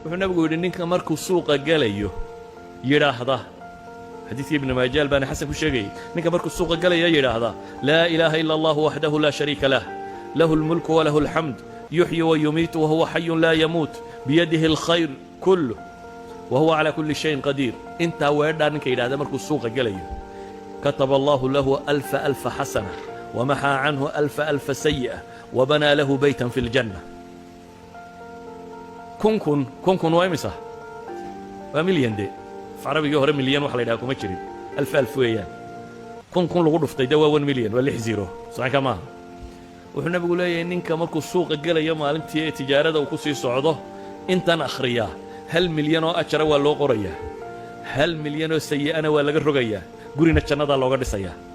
wuxuu nabigu yidhi ninka markuu suuqa galayo yidhaahda xadiidkii ibnu maaja albaani xasan ku sheegayay ninka markuu suuqa galaya yidhaahda laa ilaaha ila allahu waxdahu laa shariika lah lahu lmulku walahu alxamd yuxyi wayumiitu wahuwa xayun laa yamuut biyadihi alkhayr kulluh wahuwa calaa kulli shayin qadiir intaa weedhaa ninka yidhahda markuu suuqa galayo kataba allahu lahu alfa xasana wamaxaa canhu alfa sayi'a wabanaa lahu baytan fi ljanna kun waa imisa waa milyan de af carabigii hore milyan waxa la yidhaha kuma jirin alf weeyaan kun lagu dhuftay de waa 1 milyan waa 6 zero saxanka maaha wuxuu nabigu leeyahay ninka markuu suuqa galayo maalintii ee tijaarada uu ku sii socdo intan akhriyaa 1 milyan oo ajara waa loo qorayaa 1 milyan oo sayi'ana waa laga rogayaa gurina jannada looga dhisayaa